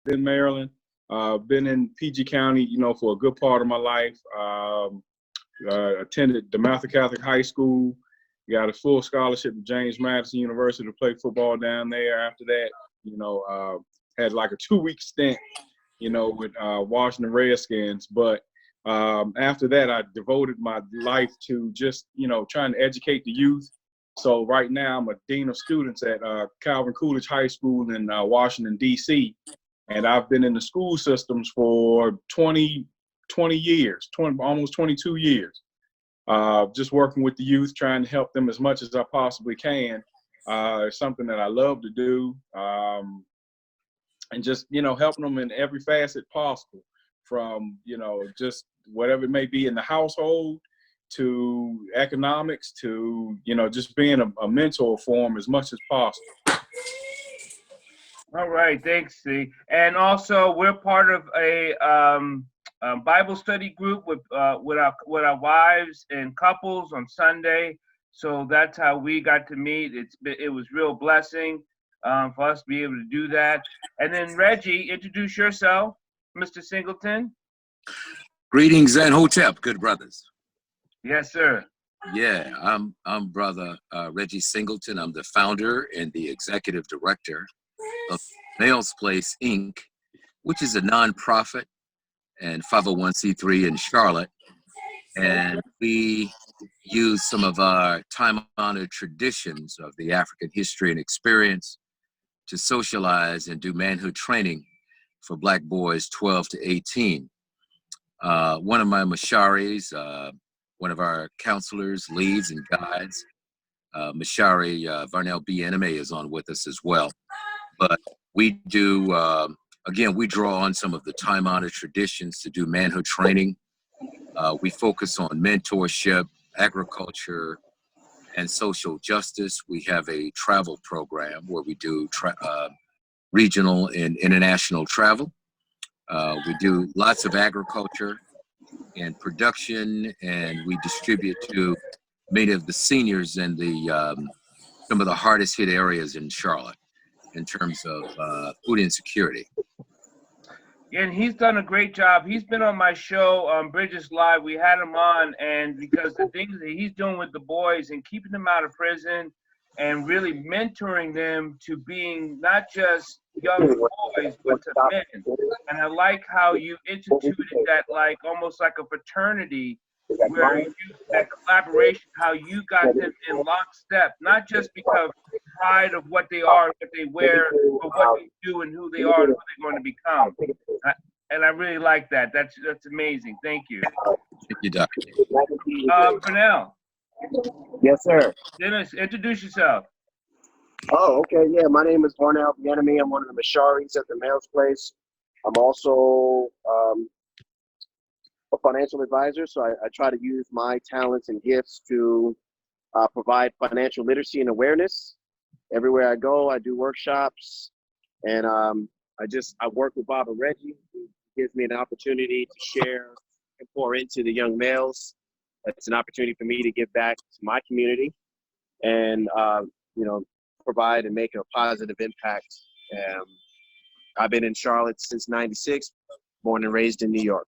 in Maryland. Been in PG County, for a good part of my life. Attended DeMatha Catholic High School. Got a full scholarship at James Madison University to play football down there. After that, had like a 2-week stint, with Washington Redskins. But after that, I devoted my life to just, trying to educate the youth. So right now I'm a dean of students at Calvin Coolidge High School in Washington, D.C. And I've been in the school systems for 20 years, almost 22 years. Just working with the youth, trying to help them as much as I possibly can. It's something that I love to do. And just, helping them in every facet possible, from, just whatever it may be in the household, to economics, to, just being a mentor for them as much as possible. All right, thanks, Steve. And also, we're part of a Bible study group with our wives and couples on Sunday. So that's how we got to meet. It was real blessing for us to be able to do that. And then Reggie, introduce yourself, Mr. Singleton. Greetings and hotep, good brothers. Yes, sir. Yeah, I'm brother Reggie Singleton. I'm the founder and the executive director of Nails Place Inc., which is a nonprofit and 501c3 in Charlotte. And we use some of our time-honored traditions of the African history and experience to socialize and do manhood training for Black boys 12 to 18. One of my Masharis, one of our counselors, leads, and guides, Mashari Varnell B. Anime is on with us as well. But we do, again, we draw on some of the time-honored traditions to do manhood training. We focus on mentorship, agriculture, and social justice. We have a travel program where we do regional and international travel. We do lots of agriculture and production, and we distribute to many of the seniors in the some of the hardest hit areas in Charlotte in terms of food insecurity. And he's done a great job. He's been on my show, Bridges Live. We had him on, and because the things that he's doing with the boys and keeping them out of prison and really mentoring them to being not just young boys, but to men. And I like how you instituted that, like almost like a fraternity, where you, that collaboration, how you got them in lockstep, not just because pride of what they are, what they wear, but what they do and who they are and who they're going to become. And I really like that. That's amazing. Thank you. Thank you, Doc. Brunel. Yes, sir. Dennis, introduce yourself. Oh, okay. Yeah, my name is Varnell Bienemy. I'm one of the Masharis at the Nails Place. I'm also a financial advisor, so I try to use my talents and gifts to provide financial literacy and awareness. Everywhere I go, I do workshops, and I work with Bob and Reggie, who gives me an opportunity to share and pour into the young males. It's an opportunity for me to give back to my community and, provide and make a positive impact. I've been in Charlotte since '96, born and raised in New York.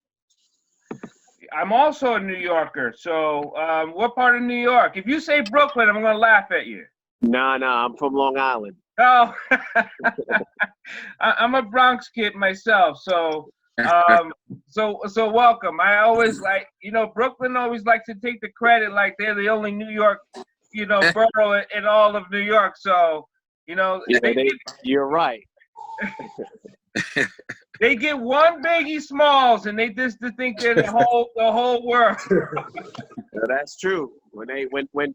I'm also a New Yorker. So what part of New York? If you say Brooklyn, I'm going to laugh at you. Nah, I'm from Long Island. Oh, I'm a Bronx kid myself. So welcome. I always Brooklyn always likes to take the credit like they're the only New York, borough in all of New York. So, you're right. They get one Biggie Smalls, and they just think they're the whole world. No, that's true. When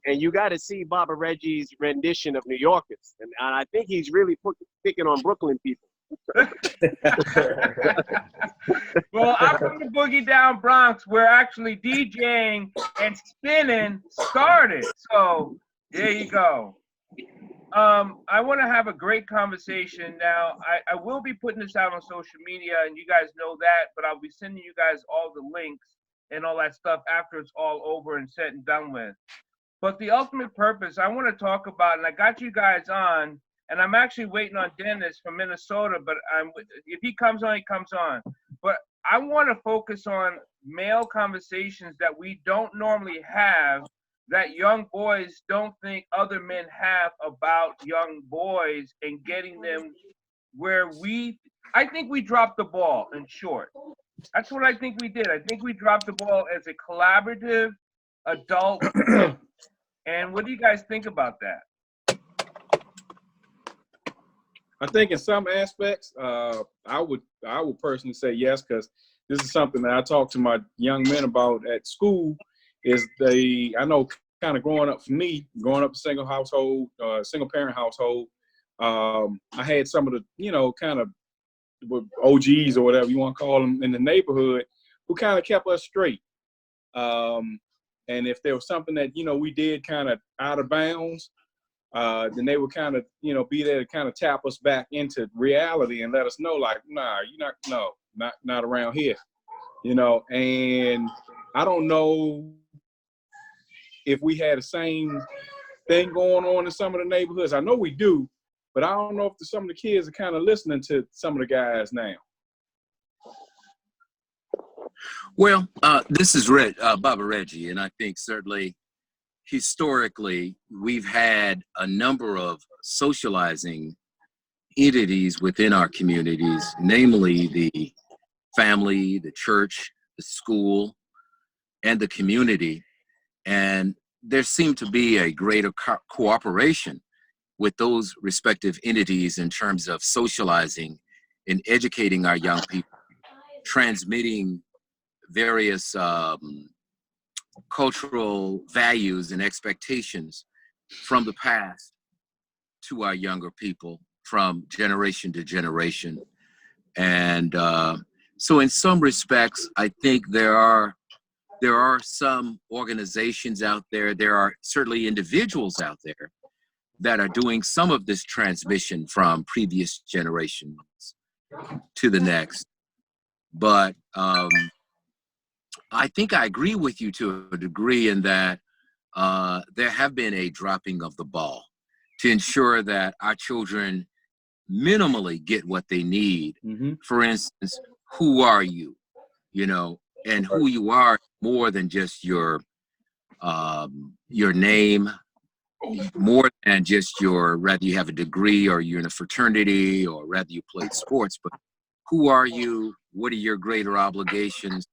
you got to see Baba Reggie's rendition of New Yorkers, and I think he's really picking on Brooklyn people. Well, I'm from the Boogie Down Bronx, where actually DJing and spinning started. So there you go. I want to have a great conversation now. I will be putting this out on social media, and you guys know that, but I'll be sending you guys all the links and all that stuff after it's all over and said and done with. But the ultimate purpose I want to talk about, and I got you guys on and I'm actually waiting on Dennis from Minnesota, but if he comes on, he comes on. But I want to focus on male conversations that we don't normally have, that young boys don't think other men have about young boys, and getting them where I think we dropped the ball, in short. That's what I think we did. I think we dropped the ball as a collaborative adult. And what do you guys think about that? I think in some aspects, I would personally say yes, because this is something that I talk to my young men about at school. I know kind of growing up for me, growing up in a single parent household, I had some of the, kind of OGs or whatever you want to call them in the neighborhood who kind of kept us straight. And if there was something that, we did kind of out of bounds, then they would kind of, be there to kind of tap us back into reality and let us know, like, nah, not around here, and I don't know if we had the same thing going on in some of the neighborhoods. I know we do, but I don't know if some of the kids are kind of listening to some of the guys now. Well, this is Baba Reggie, and I think certainly historically we've had a number of socializing entities within our communities, namely the family, the church, the school, and the community. And there seemed to be a greater cooperation with those respective entities in terms of socializing and educating our young people, transmitting various cultural values and expectations from the past to our younger people from generation to generation. And so in some respects, I think there are some organizations out there, there are certainly individuals out there that are doing some of this transmission from previous generations to the next. But I think I agree with you to a degree in that there have been a dropping of the ball to ensure that our children minimally get what they need. Mm-hmm. For instance, who are you? And who you are more than just your name, more than just whether you have a degree or you're in a fraternity or whether you played sports, but who are you? What are your greater obligations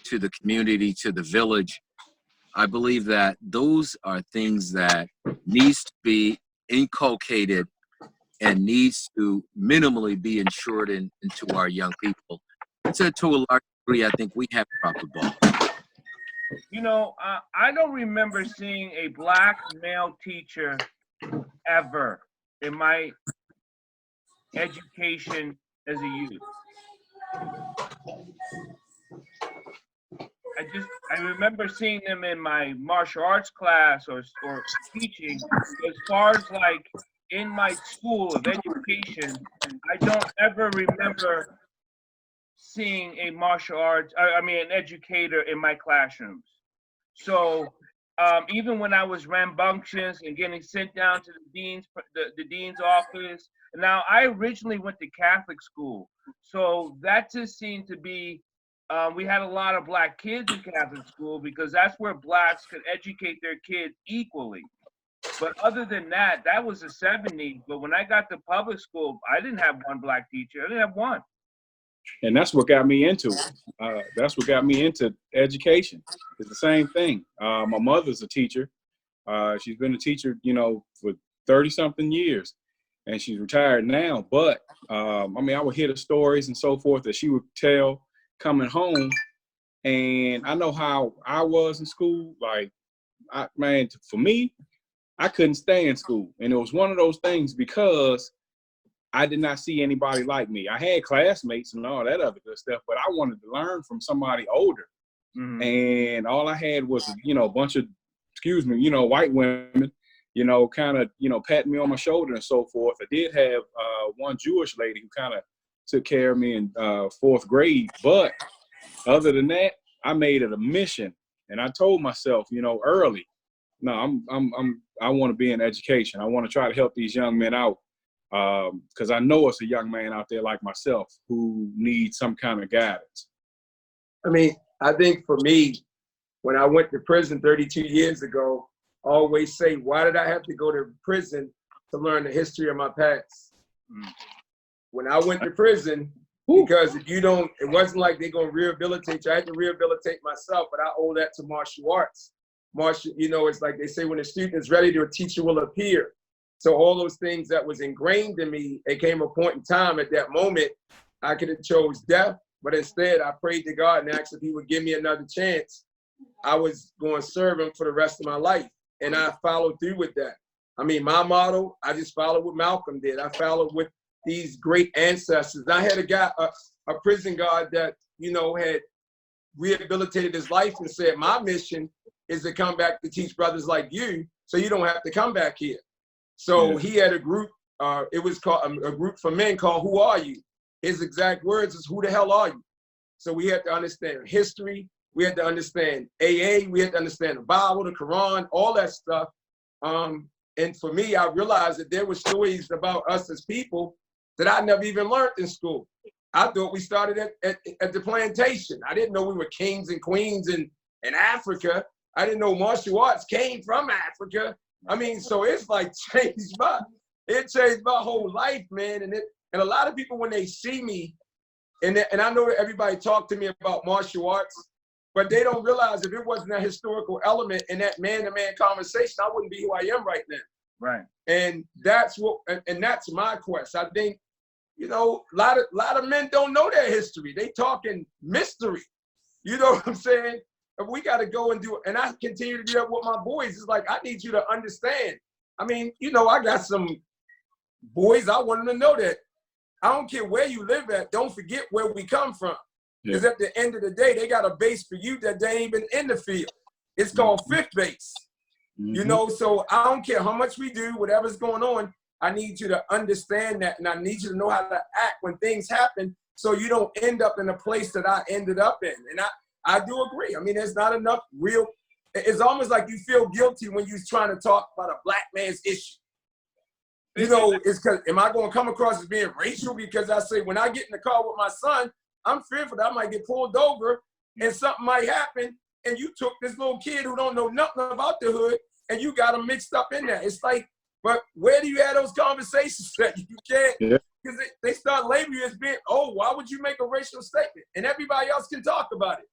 to the community, to the village? I believe that those are things that needs to be inculcated and needs to minimally be ensured into our young people. To a large degree, I think we have dropped the ball. I don't remember seeing a black male teacher ever in my education as a youth. I remember seeing them in my martial arts class or teaching. As far as like in my school of education, I don't ever remember seeing an educator in my classrooms. So even when I was rambunctious and getting sent down to the dean's office, now I originally went to Catholic school, so that just seemed to be, we had a lot of black kids in Catholic school because that's where blacks could educate their kids equally. But other than that, that was the 70s. But when I got to public school, I didn't have one black teacher. I didn't have one. And that's what got me into it. That's what got me into education. It's the same thing. My mother's a teacher. She's been a teacher, for 30-something years, and she's retired now. But I would hear the stories and so forth that she would tell coming home, and I know how I was in school. Like, for me, I couldn't stay in school, and it was one of those things because I did not see anybody like me. I had classmates and all that other good stuff, but I wanted to learn from somebody older. Mm-hmm. And all I had was, a bunch of, white women, kind of, patting me on my shoulder and so forth. I did have one Jewish lady who kind of took care of me in 4th grade. But other than that, I made it a mission. And I told myself, early, no, I want to be in education. I want to try to help these young men out Because I know it's a young man out there like myself who needs some kind of guidance. I mean, I think for me, when I went to prison 32 years ago, I always say, why did I have to go to prison to learn the history of my past? When I went to prison, because if you don't, it wasn't like they're going to rehabilitate you. I had to rehabilitate myself, but I owe that to martial arts. Martial, you know, it's like they say, when the student is ready, the teacher will appear. So all those things that was ingrained in me, it came a point in time at that moment, I could have chose death, but instead I prayed to God and asked if he would give me another chance. I was going to serve him for the rest of my life. And I followed through with that. I mean, my motto, I just followed what Malcolm did. I followed with these great ancestors. I had a guy, a prison guard that, you know, had rehabilitated his life and said, my mission is to come back to teach brothers like you so you don't have to come back here. So he had a group, it was called a group for men called Who Are You? His exact words is, who the hell are you? So we had to understand history. We had to understand AA. We had to understand the Bible, the Quran, all that stuff. And for me, I realized that there were stories about us as people that I never even learned in school. I thought we started at the plantation. I didn't know we were kings and queens in Africa. I didn't know martial arts came from Africa. I mean, so it's like changed my whole life, man. And a lot of people, when they see me, and I know that everybody talked to me about martial arts, but they don't realize if it wasn't that historical element in that man-to-man conversation, I wouldn't be who I am right now. Right. And that's my quest. I think, you know, a lot of men don't know their history. They talking mystery. You know what I'm saying? And we got to go and do it. And I continue to do that with my boys. It's like, I need you to understand. I mean, you know, I got some boys, I want them to know that I don't care where you live at, don't forget where we come from. Because at the end of the day, they got a base for you that they ain't even in the field. It's called fifth base. You know, so I don't care how much we do, whatever's going on, I need you to understand that, and I need you to know how to act when things happen so you don't end up in a place that I ended up in. And I do agree. I mean, there's not enough real, it's almost like you feel guilty when you're trying to talk about a black man's issue. You know, it's because, am I going to come across as being racial? Because I say, when I get in the car with my son, I'm fearful that I might get pulled over and something might happen. And you took this little kid who don't know nothing about the hood and you got him mixed up in there. It's like, but where do you have those conversations that you can't? Because they start labeling you as being, oh, why would you make a racial statement? And everybody else can talk about it.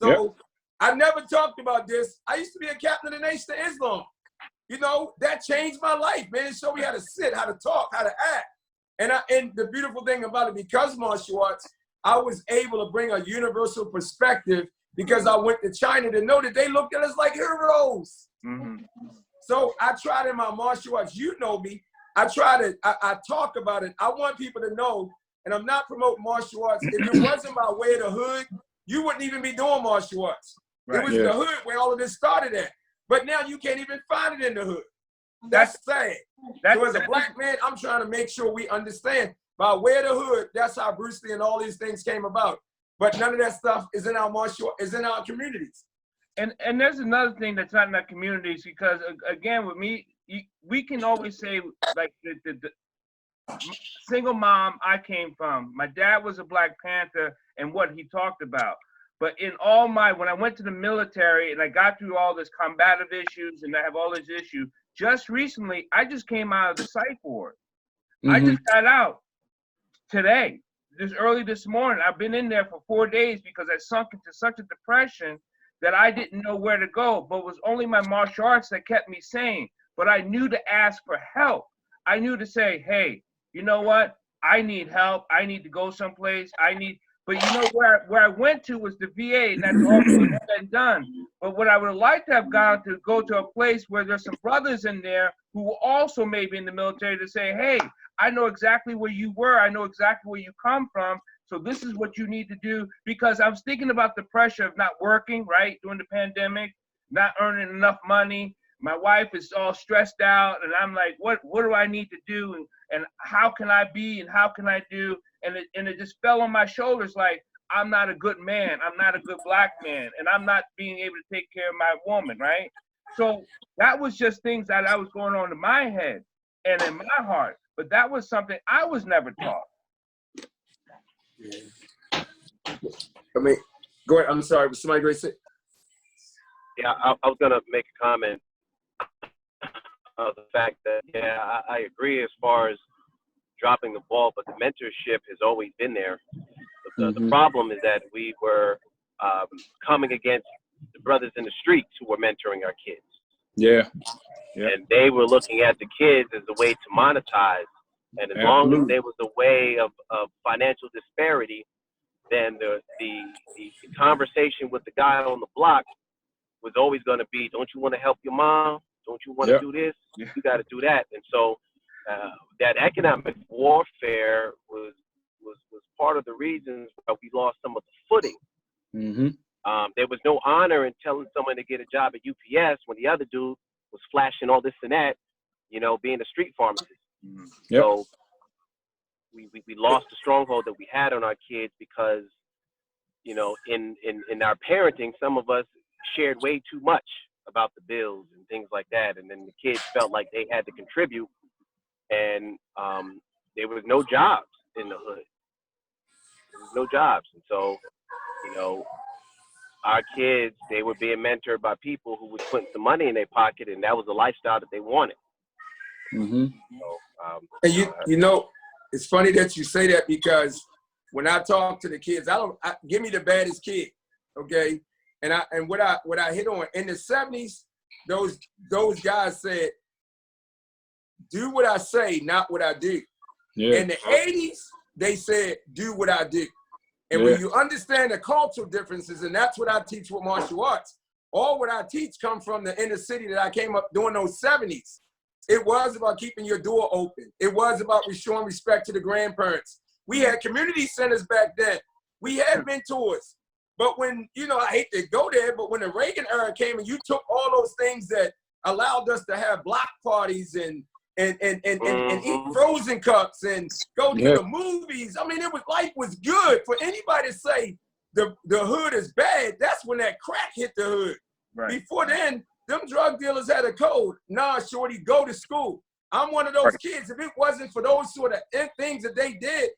So I never talked about this. I used to be a captain of the Nation of Islam. You know, that changed my life, man. It showed me how to sit, how to talk, how to act. And the beautiful thing about it, because martial arts, I was able to bring a universal perspective because I went to China to know that they looked at us like heroes. So I tried in my martial arts, you know me, I talk about it. I want people to know, and I'm not promoting martial arts. If it wasn't my way of the hood, you wouldn't even be doing martial arts. It was the hood where all of this started at. But now you can't even find it in the hood. That's sad. So as a black man, I'm trying to make sure we understand by way of the hood, that's how Bruce Lee and all these things came about. But none of that stuff is in our is in our communities. And there's another thing that's not in our communities, because again, with me, we can always say, like, the single mom I came from, my dad was a Black Panther and what he talked about. But in all when I went to the military and I got through all this combative issues and I have all these issues, just recently, I just came out of the psych ward. I just got out today, early this morning. I've been in there for 4 days because I sunk into such a depression that I didn't know where to go, but it was only my martial arts that kept me sane. But I knew to ask for help. I knew to say, hey, you know what? I need help. I need to go someplace. But you know where I went to was the VA, and that's all said and done. But what I would like to have gone to go to a place where there's some brothers in there who also may be in the military to say, hey, I know exactly where you were. I know exactly where you come from. So this is what you need to do. Because I was thinking about the pressure of not working, right, during the pandemic, not earning enough money. My wife is all stressed out, and I'm like, what do I need to do? And how can I be, and how can I do? And it just fell on my shoulders like, I'm not a good man. I'm not a good Black man. And I'm not being able to take care of my woman, right? So that was just things that I was going on in my head. and in my heart. But that was something I was never taught. Yeah. I mean, go ahead. I'm sorry. Was somebody going to say? Yeah, I was gonna make a comment of the fact that I agree as far as dropping the ball, but the mentorship has always been there. But the problem is that we were coming against the brothers in the streets who were mentoring our kids. Yeah. Yeah. And they were looking at the kids as a way to monetize. And as long as there was a way of financial disparity, then the conversation with the guy on the block was always going to be, don't you want to help your mom? Don't you want to do this? You got to do that. And so that economic warfare was part of the reasons why we lost some of the footing. There was no honor in telling someone to get a job at UPS when the other dude was flashing all this and that, you know, being a street pharmacist. So we lost the stronghold that we had on our kids because, you know, in our parenting, some of us shared way too much about the bills and things like that. And then the kids felt like they had to contribute, and there was no jobs in the hood. There was no jobs. And so, you know, our kids, they were being mentored by people who was putting some money in their pocket, and that was the lifestyle that they wanted. So, and you know, it's funny that you say that, because when I talk to the kids, give me the baddest kid, okay? And what I hit on in the 70s, those guys said, do what I say, not what I do. In the 80s, they said, do what I do. And when you understand the cultural differences, and that's what I teach with martial arts, all what I teach come from the inner city that I came up during those 70s. It was about keeping your door open. It was about showing respect to the grandparents. We had community centers back then. We had mentors. But when, you know, I hate to go there, but when the Reagan era came and you took all those things that allowed us to have block parties and eat frozen cups and go to the movies. I mean, life was good. For anybody to say the hood is bad, that's when that crack hit the hood. Right. Before then, them drug dealers had a code. Nah, shorty, go to school. I'm one of those kids. If it wasn't for those sort of things that they did,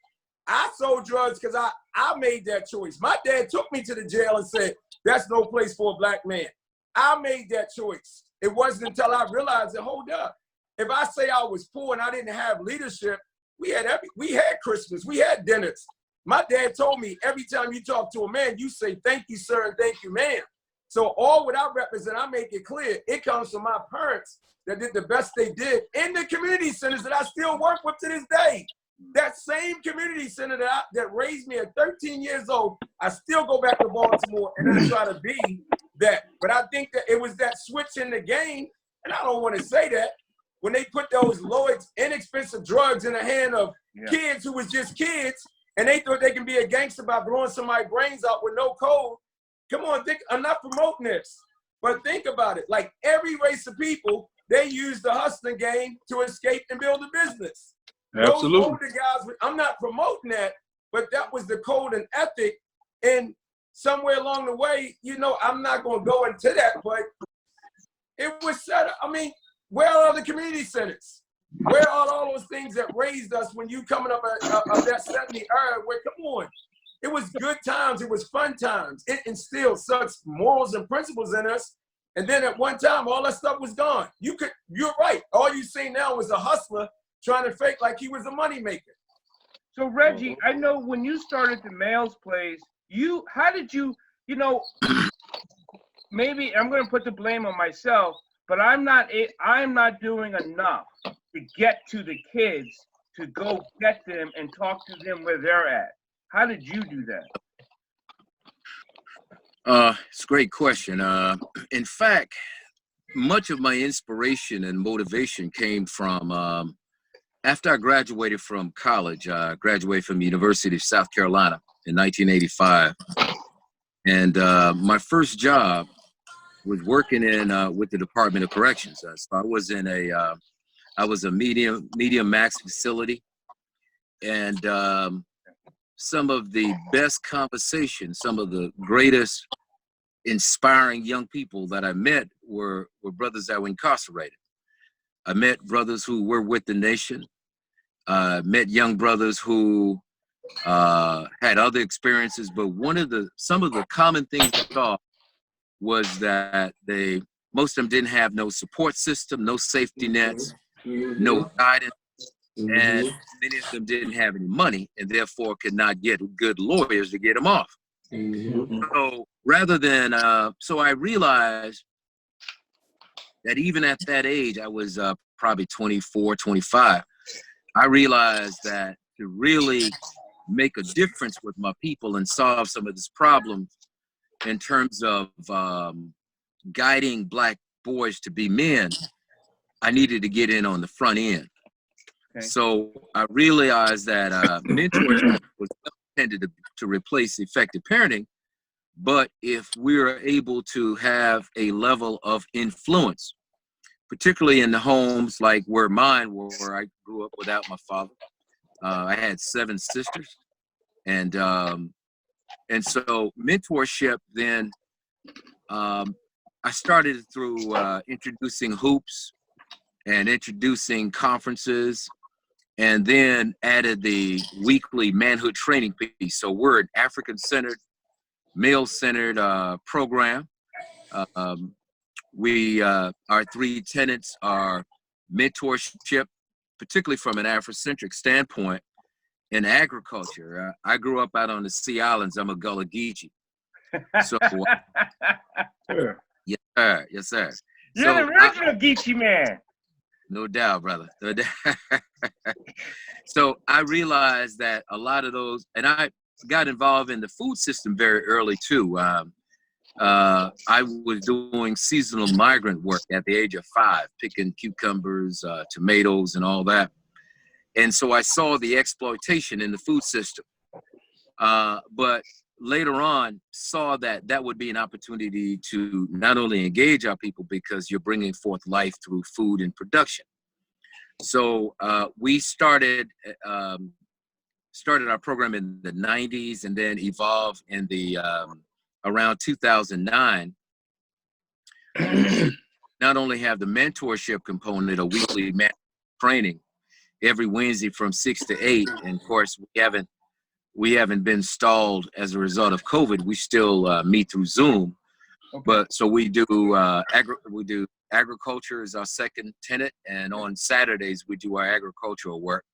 I sold drugs because I made that choice. My dad took me to the jail and said, that's no place for a black man. I made that choice. It wasn't until I realized that, hold up. If I say I was poor and I didn't have leadership, we had Christmas, we had dinners. My dad told me, every time you talk to a man, you say, thank you, sir, and thank you, ma'am. So all what I represent, I make it clear, it comes from my parents that did the best they did in the community centers that I still work with to this day. That same community center that raised me at 13 years old, I still go back to Baltimore and I try to be that. But I think that it was that switch in the game, and I don't want to say that, when they put those low, inexpensive drugs in the hand of kids who was just kids, and they thought they can be a gangster by blowing somebody's brains out with no code. Come on, I'm not promoting this, but think about it. Like every race of people, they use the hustling game to escape and build a business. Absolutely. Those older guys, I'm not promoting that, but that was the code and ethic. And somewhere along the way, you know, I'm not going to go into that, but it was set up. I mean, where are the community centers? Where are all those things that raised us when you coming up of that 70 era? Where, come on. It was good times. It was fun times. It instilled such morals and principles in us. And then at one time, all that stuff was gone. You're right. All you see now is a hustler trying to fake like he was a moneymaker. So Reggie, I know when you started the Males Place, how did you know, maybe I'm going to put the blame on myself, but I'm not doing enough to get to the kids, to go get them and talk to them where they're at. How did you do that? It's a great question. In fact, much of my inspiration and motivation came from after I graduated from college. I graduated from the University of South Carolina in 1985. And my first job was working with the Department of Corrections. So I was a medium max facility, and some of the best conversation, some of the greatest inspiring young people that I met were brothers that were incarcerated. I met brothers who were with the nation, met young brothers who had other experiences, but some of the common things I saw was that most of them didn't have no support system, no safety nets, no guidance, and many of them didn't have any money and therefore could not get good lawyers to get them off. So rather than, so I realized that even at that age, I was probably 24, 25, I realized that to really make a difference with my people and solve some of this problem in terms of guiding Black boys to be men, I needed to get in on the front end. Okay. So I realized that mentorship was intended to replace effective parenting, but if we're able to have a level of influence, particularly in the homes like where mine were, where I grew up without my father. I had 7 sisters, and so mentorship. Then I started through introducing hoops and introducing conferences, and then added the weekly manhood training piece. So we're an African-centered, male-centered program. Our 3 tenets are mentorship, particularly from an Afrocentric standpoint, and agriculture. I grew up out on the Sea Islands. I'm a Gullah Geechee. So, Sure. Yes, sir. Yes, sir. You're the original Geechee man. No doubt, brother. No doubt. So I realized that a lot of those, and I got involved in the food system very early too. I was doing seasonal migrant work at the age of 5, picking cucumbers, tomatoes, and all that. And so I saw the exploitation in the food system. But later on, saw that that would be an opportunity to not only engage our people because you're bringing forth life through food and production. So we started our program in the 90s and then evolved in the around 2009, not only have the mentorship component, a weekly training every Wednesday from 6 to 8. And of course, we haven't been stalled as a result of COVID. We still meet through Zoom. Okay. But so we do agriculture is our second tenet. And on Saturdays, we do our agricultural work.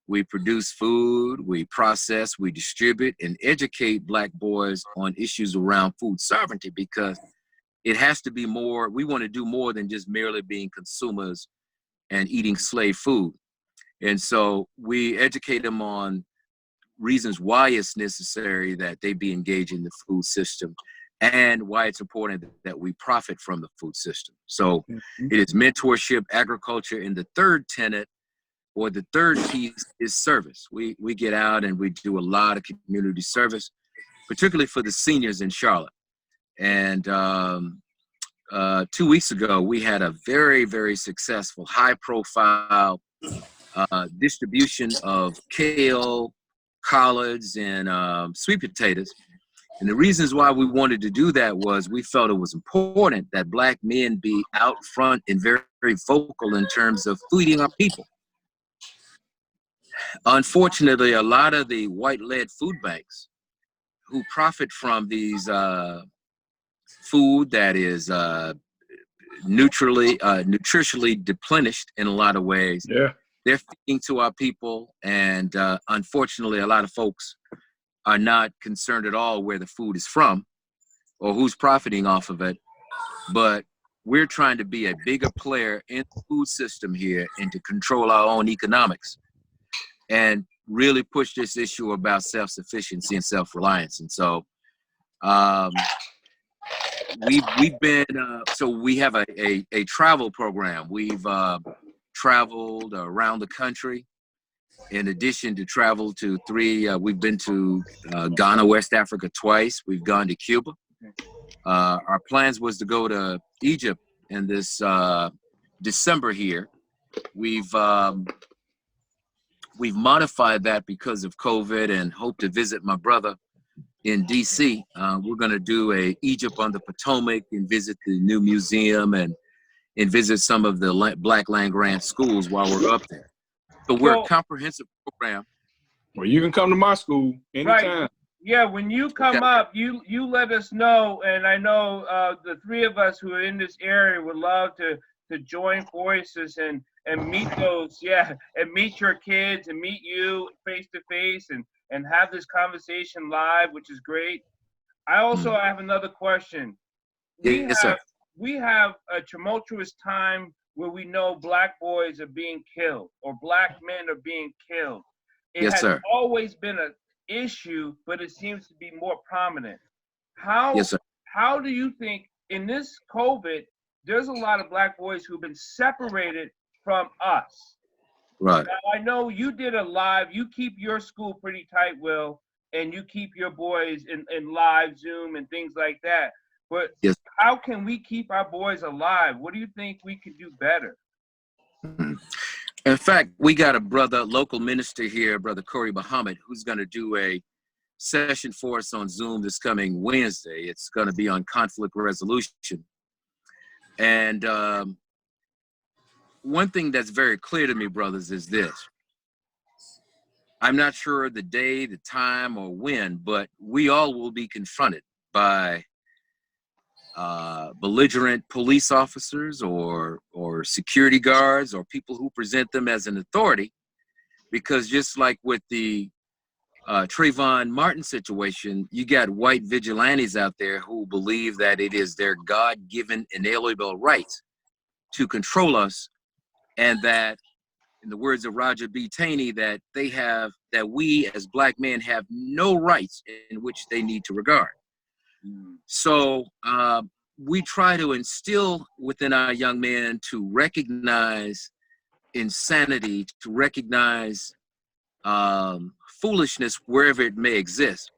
We produce food, we process, we distribute, and educate Black boys on issues around food sovereignty, because it has to be more. We want to do more than just merely being consumers and eating slave food. And so we educate them on reasons why it's necessary that they be engaged in the food system and why it's important that we profit from the food system. So it is mentorship, agriculture, and the third tenet, or the third piece, is service. We get out and we do a lot of community service, particularly for the seniors in Charlotte. And 2 weeks ago, we had a very, very successful, high-profile distribution of kale, collards, and sweet potatoes. And the reasons why we wanted to do that was we felt it was important that Black men be out front and very, very vocal in terms of feeding our people. Unfortunately, a lot of the white-led food banks who profit from these food that is nutritionally depleted in a lot of ways, they're feeding to our people. And unfortunately, a lot of folks are not concerned at all where the food is from or who's profiting off of it. But we're trying to be a bigger player in the food system here and to control our own economics and really push this issue about self-sufficiency and self-reliance. And so we've been, so we have a travel program. We've traveled around the country. In addition to travel to 3, we've been to Ghana, West Africa twice. We've gone to Cuba. Our plans was to go to Egypt in this December here. We've modified that because of COVID and hope to visit my brother in DC. We're going to do a Egypt on the Potomac and visit the new museum and and visit some of the Black Land Grant schools while we're up there. So we're a comprehensive program. Well, you can come to my school anytime. Right. Yeah, when you come up, you let us know, and I know the three of us who are in this area would love to join forces and meet those, and meet your kids and meet you face to face and have this conversation live, which is great. I also have another question. Yes, sir. We have a tumultuous time where we know Black boys are being killed or Black men are being killed. It Yes, has sir. always been an issue, but it seems to be more prominent. Yes, sir. How do you think in this COVID, there's a lot of Black boys who've been separated from us? Right. Now, I know you did a live, you keep your school pretty tight, Will, and you keep your boys in live Zoom and things like that. But yes. How can we keep our boys alive? What do you think we could do better? In fact, we got a local minister here, Brother Corey Muhammad, who's going to do a session for us on Zoom this coming Wednesday. It's going to be on conflict resolution. And one thing that's very clear to me, brothers, is this. I'm not sure the day, the time, or when, but we all will be confronted by belligerent police officers or security guards or people who present them as an authority, because just like with the Trayvon Martin situation, you got white vigilantes out there who believe that it is their God-given inalienable right to control us, and that, in the words of Roger B. Taney, that we as Black men have no rights in which they need to regard. So we try to instill within our young men to recognize insanity, to recognize foolishness wherever it may exist.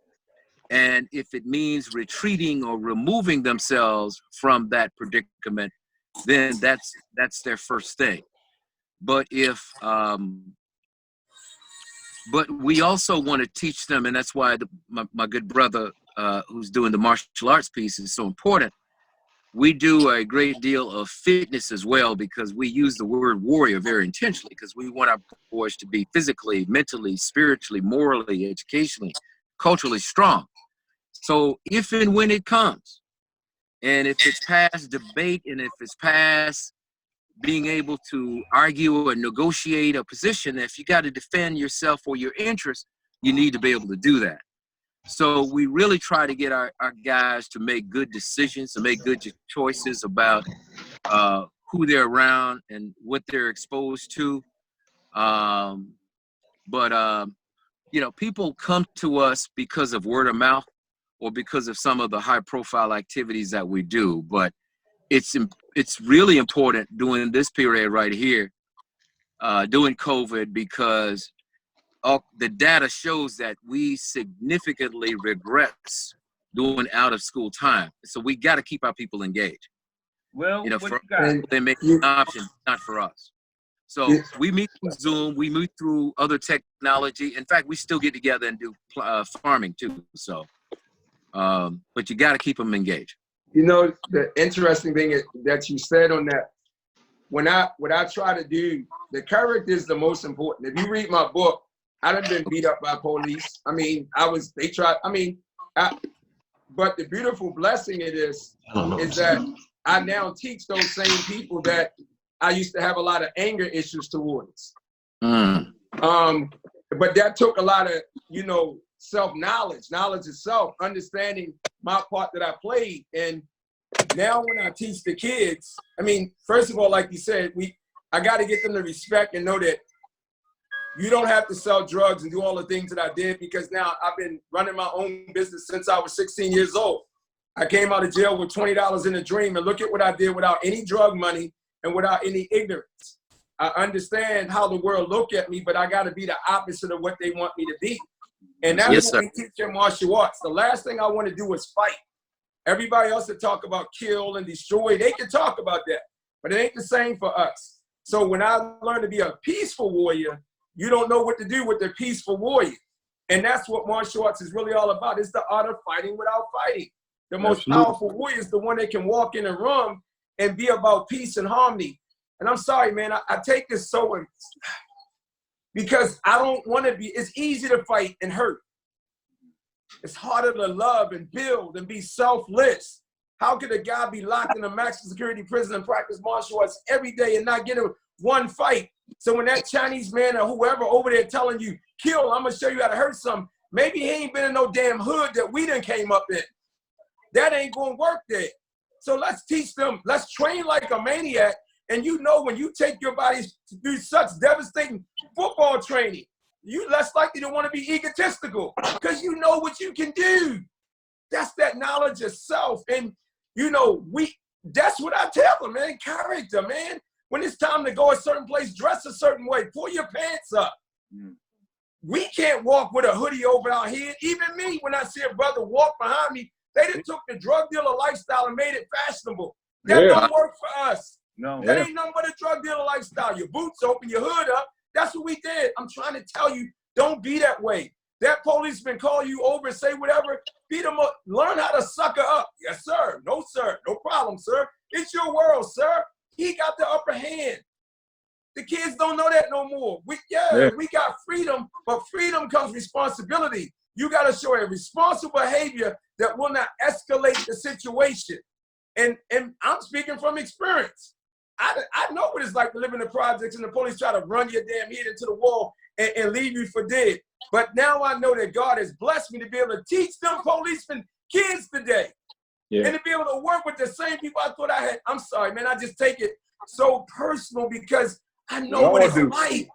And if it means retreating or removing themselves from that predicament, then that's their first thing. But but we also want to teach them, and that's why my good brother who's doing the martial arts piece is so important. We do a great deal of fitness as well, because we use the word warrior very intentionally, because we want our boys to be physically, mentally, spiritually, morally, educationally, culturally strong. So if and when it comes, and if it's past debate, and if it's past being able to argue or negotiate a position, if you got to defend yourself or your interests, you need to be able to do that. So we really try to get our guys to make good decisions, to make good choices about who they're around and what they're exposed to. You know, people come to us because of word of mouth or because of some of the high profile activities that we do. But it's really important during this period right here, during COVID, because the data shows that we significantly regress during out of school time. So we got to keep our people engaged. Well, you know, what for you got? they make an option, not for us. So we meet through Zoom, we meet through other technology. In fact, we still get together and do farming too. So, but you got to keep them engaged. You know, the interesting thing is that you said on that, what I try to do, the character is the most important. If you read my book, I done been beat up by police. I mean, but the beautiful blessing of this is that I now teach those same people that I used to have a lot of anger issues towards. But that took a lot of, self-knowledge, knowledge of self, understanding my part that I played. And now when I teach the kids, I mean, first of all, like you said, I got to get them to respect and know that you don't have to sell drugs and do all the things that I did, because now I've been running my own business since I was 16 years old. I came out of jail with $20 in a dream, and look at what I did without any drug money and without any ignorance. I understand how the world look at me, but I got to be the opposite of what they want me to be. And that's what we teach in martial arts. The last thing I want to do is fight. Everybody else that talk about kill and destroy, they can talk about that, but it ain't the same for us. So when I learned to be a peaceful warrior, you don't know what to do with the peaceful warrior. And that's what martial arts is really all about. It's the art of fighting without fighting. The most powerful warrior is the one that can walk in a room and be about peace and harmony. And I'm sorry, man, I take this so, because I don't want to be, it's easy to fight and hurt. It's harder to love and build and be selfless. How could a guy be locked in a maximum security prison and practice martial arts every day and not get a one fight? So when that Chinese man or whoever over there telling you, kill, I'm gonna show you how to hurt some, maybe he ain't been in no damn hood that we done came up in. That ain't gonna work there. So let's teach them, let's train like a maniac. And you know, when you take your bodies to do such devastating football training, you less likely to want to be egotistical because you know what you can do. That's that knowledge of self. And you know, that's what I tell them, man, character, man. When it's time to go a certain place, dress a certain way, pull your pants up. We can't walk with a hoodie over our head. Even me, when I see a brother walk behind me, they done took the drug dealer lifestyle and made it fashionable. That don't work for us. No. That ain't nothing but a drug dealer lifestyle. Your boots open, your hood up. That's what we did. I'm trying to tell you, don't be that way. That policeman call you over and say whatever, beat them up. Learn how to sucker up. Yes, sir. No, sir. No problem, sir. It's your world, sir. He got the upper hand. The kids don't know that no more. We got freedom, but freedom comes responsibility. You got to show a responsible behavior that will not escalate the situation. And I'm speaking from experience. I know what it's like to live in the projects and the police try to run your damn head into the wall and leave you for dead. But now I know that God has blessed me to be able to teach them policemen kids today. And to be able to work with the same people I thought I had. I'm sorry, man, I just take it so personal because I know what it's like.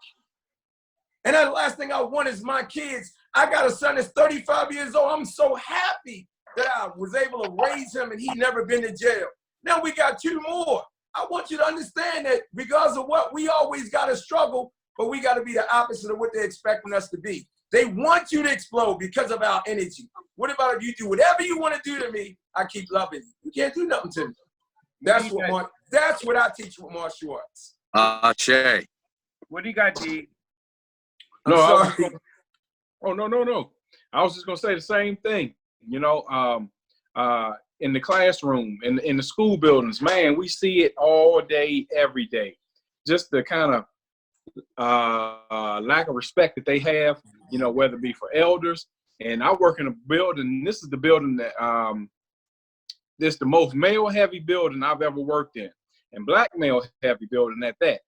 And the last thing I want is my kids. I got a son that's 35 years old. I'm so happy that I was able to raise him and he never been to jail. Now we got 2 more. I want you to understand that regardless of what, we always got to struggle, but we got to be the opposite of what they're expecting us to be. They want you to explode because of our energy. What about if you do whatever you want to do to me, I keep loving you. You can't do nothing to me. That's what I teach with martial arts. Shay. What do you got, D? No, no. I was just gonna say the same thing. You know, in the classroom, in the school buildings, man, we see it all day, every day. Just the kind of lack of respect that they have, you know, whether it be for elders. And I work in a building. This is the building that this is the most male-heavy building I've ever worked in, and black male-heavy building at that.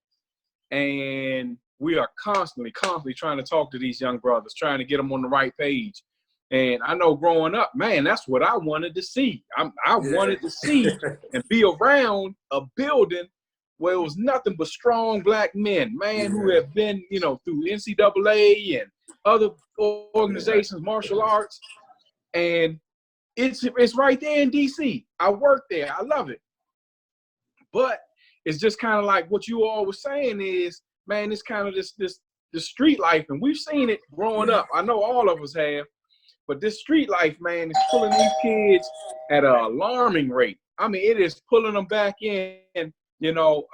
And we are constantly trying to talk to these young brothers, trying to get them on the right page. And I know growing up, man, that's what I wanted to see. I wanted to see and be around a building where it was nothing but strong black men, man, who have been, you know, through NCAA and other organizations, martial arts. And it's right there in DC. I work there. I love it. But it's just kind of like what you all was saying is, man, it's kind of this street life. And we've seen it growing up. I know all of us have. But this street life, man, is pulling these kids at an alarming rate. I mean, it is pulling them back in, you know,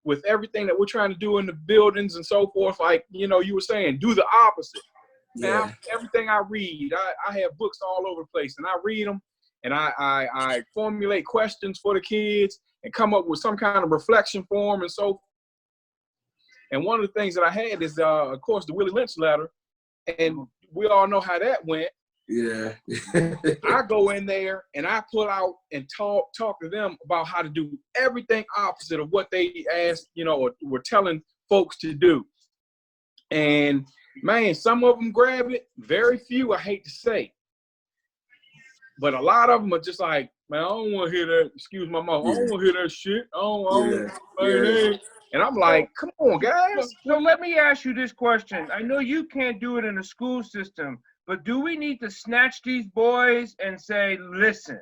with everything that we're trying to do in the buildings and so forth. Like, you know, you were saying, do the opposite. Now, everything I read, I have books all over the place, and I read them, and I formulate questions for the kids and come up with some kind of reflection for them and so forth. And one of the things that I had is, of course, the Willie Lynch letter, and we all know how that went. Yeah. I go in there and I pull out and talk to them about how to do everything opposite of what they asked, you know, or were telling folks to do. And man, some of them grab it, very few, I hate to say. But a lot of them are just like, man, I don't want to hear that, excuse my mouth, I don't want to hear that shit. And I'm like, come on, guys. So let me ask you this question. I know you can't do it in the school system, but do we need to snatch these boys and say, listen?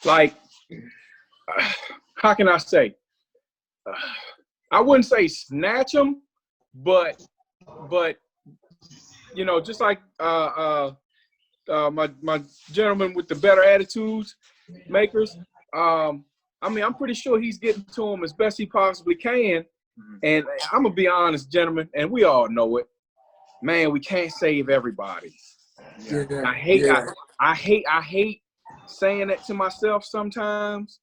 Like, how can I say? I wouldn't say snatch them, but you know, just like my gentleman with the better attitudes makers. I mean, I'm pretty sure he's getting to them as best he possibly can. And I'm gonna be honest, gentlemen, and we all know it. Man, we can't save everybody. Yeah. I hate saying that to myself sometimes,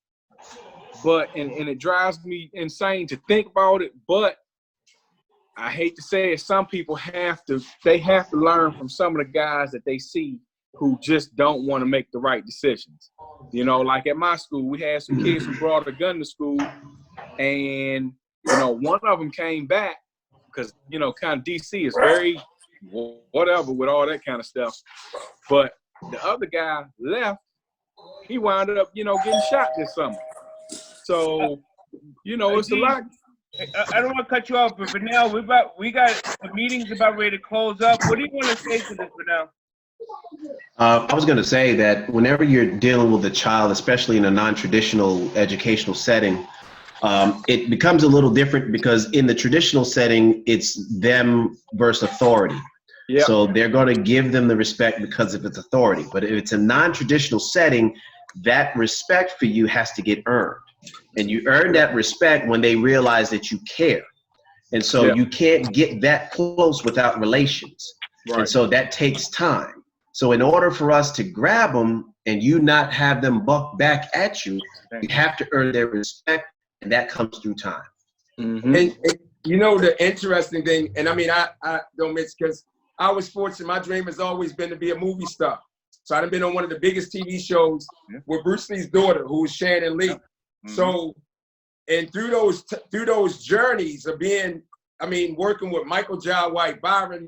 but and it drives me insane to think about it. But I hate to say it, some people have to learn from some of the guys that they see who just don't want to make the right decisions. You know, like at my school, we had some kids who brought a gun to school, and you know, one of them came back because, you know, kind of DC is very whatever with all that kind of stuff. But the other guy left. He wound up, you know, getting shot this summer. So, you know, it's a lot. I don't want to cut you off, but Vernell, we got the meeting's about ready to close up. What do you want to say to this, Vernell? I was going to say that whenever you're dealing with a child, especially in a non-traditional educational setting, it becomes a little different because in the traditional setting, it's them versus authority. Yep. So they're going to give them the respect because of its authority. But if it's a non-traditional setting, that respect for you has to get earned. And you earn that respect when they realize that you care. And so you can't get that close without relations. Right. And so that takes time. So in order for us to grab them and you not have them buck back at you, you have to earn their respect, and that comes through time. Mm-hmm. And you know the interesting thing, and I mean, I don't miss, because I was fortunate. My dream has always been to be a movie star. So I've been on one of the biggest TV shows with Bruce Lee's daughter, who was Shannon Lee. Mm-hmm. So, and through those journeys of being, I mean, working with Michael Jai White, Byron